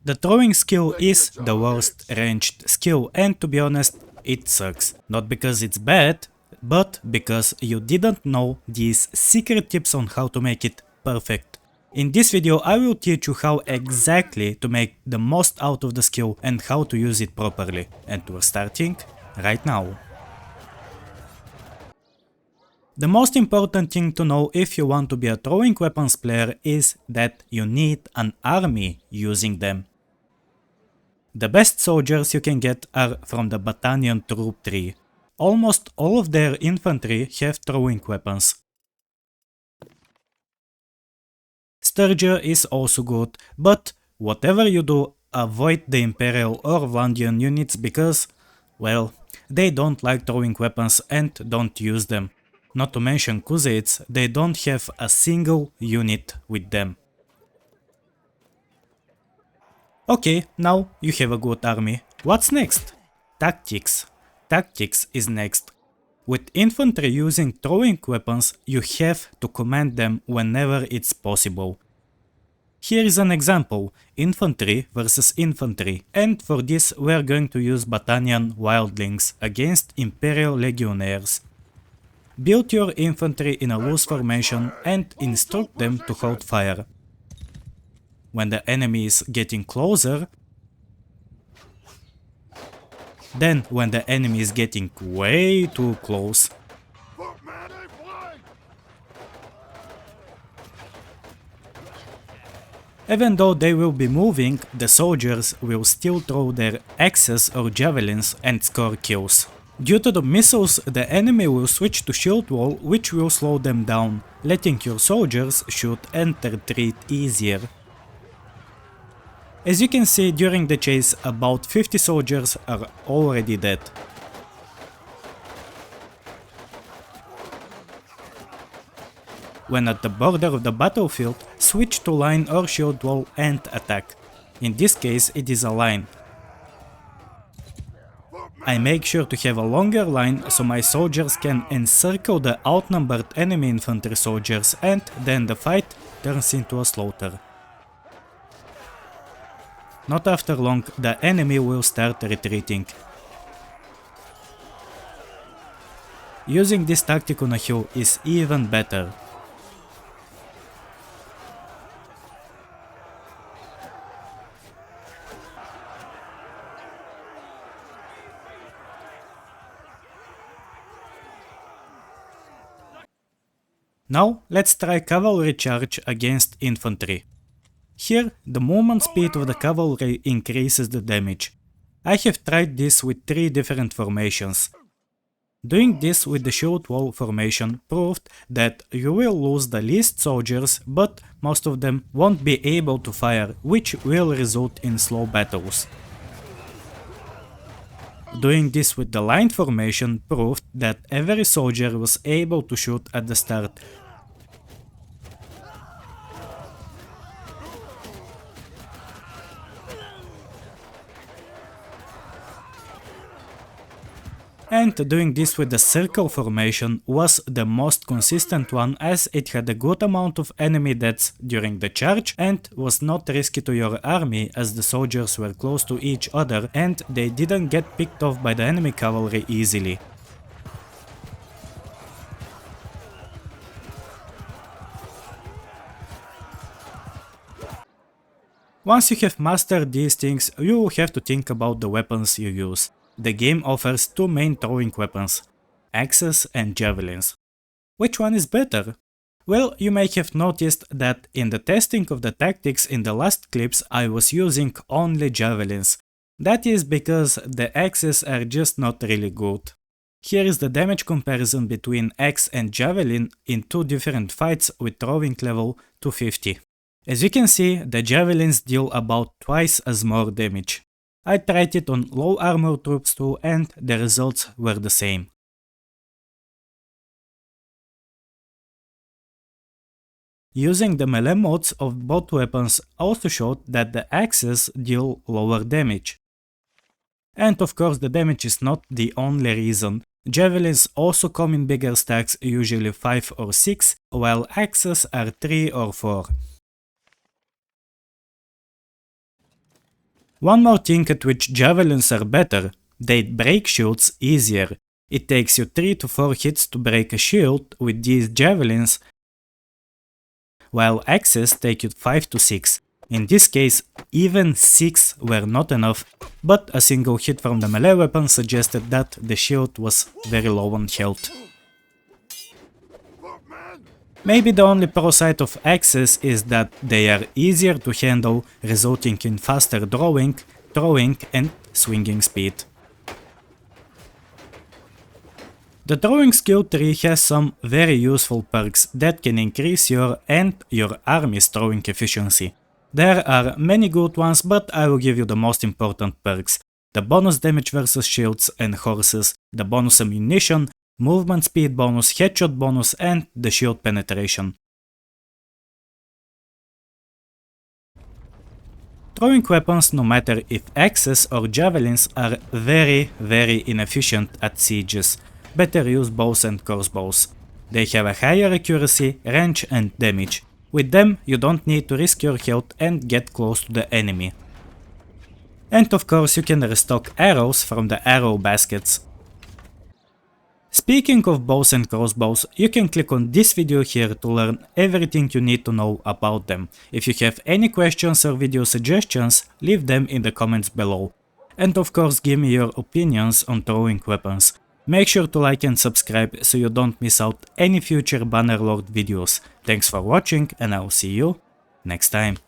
The throwing skill is the worst ranged skill, and to be honest, it sucks. Not because it's bad, but because you didn't know these secret tips on how to make it perfect. In this video I will teach you how exactly to make the most out of the skill and how to use it properly. And we're starting right now. The most important thing to know if you want to be a throwing weapons player is that you need an army using them. The best soldiers you can get are from the battalion troop tree. Almost all of their infantry have throwing weapons. Sturger is also good, but whatever you do, avoid the Imperial or Vandian units because, well, they don't like throwing weapons and don't use them. Not to mention Khuzaites, they don't have a single unit with them. Okay, now you have a good army. What's next? Tactics. Tactics is next. With infantry using throwing weapons, you have to command them whenever it's possible. Here is an example, infantry versus infantry, and for this we are going to use battalion wildlings against Imperial legionnaires. Build your infantry in a loose formation and instruct them to hold fire. When the enemy is getting closer, then when the enemy is getting way too close, even though they will be moving, the soldiers will still throw their axes or javelins and score kills. Due to the missiles, the enemy will switch to shield wall, which will slow them down, letting your soldiers shoot and retreat easier. As you can see, during the chase, about 50 soldiers are already dead. When at the border of the battlefield, switch to line or shield wall and attack. In this case it is a line. I make sure to have a longer line so my soldiers can encircle the outnumbered enemy infantry soldiers and then the fight turns into a slaughter. Not after long, the enemy will start retreating. Using this tactic on a hill is even better. Now let's try cavalry charge against infantry. Here the movement speed of the cavalry increases the damage. I have tried this with 3 different formations. Doing this with the shield wall formation proved that you will lose the least soldiers, but most of them won't be able to fire, which will result in slow battles. Doing this with the line formation proved that every soldier was able to shoot at the start. And doing this with the circle formation was the most consistent one, as it had a good amount of enemy deaths during the charge and was not risky to your army as the soldiers were close to each other and they didn't get picked off by the enemy cavalry easily. Once you have mastered these things, you will have to think about the weapons you use. The game offers 2 main throwing weapons, axes and javelins. Which one is better? Well, you may have noticed that in the testing of the tactics in the last clips I was using only javelins. That is because the axes are just not really good. Here is the damage comparison between axe and javelin in 2 different fights with throwing level 250. As you can see, the javelins deal about twice as more damage. I tried it on low armor troops too and the results were the same. Using the melee modes of both weapons also showed that the axes deal lower damage. And of course the damage is not the only reason. Javelins also come in bigger stacks, usually 5 or 6, while axes are 3 or 4. One more thing at which javelins are better, they break shields easier. It takes you 3 to 4 hits to break a shield with these javelins, while axes take you 5 to 6. In this case, even 6 were not enough, but a single hit from the melee weapon suggested that the shield was very low on health. Maybe the only pro side of axes is that they are easier to handle, resulting in faster drawing, throwing and swinging speed. The throwing skill tree has some very useful perks that can increase your and your army's throwing efficiency. There are many good ones, but I will give you the most important perks: the bonus damage versus shields and horses, the bonus ammunition, movement speed bonus, headshot bonus and the shield penetration. Throwing weapons, no matter if axes or javelins, are very inefficient at sieges. Better use bows and crossbows. They have a higher accuracy, range and damage. With them you don't need to risk your health and get close to the enemy. And of course you can restock arrows from the arrow baskets. Speaking of bows and crossbows, you can click on this video here to learn everything you need to know about them. If you have any questions or video suggestions, leave them in the comments below. And of course give me your opinions on throwing weapons. Make sure to like and subscribe so you don't miss out any future Bannerlord videos. Thanks for watching and I'll see you next time.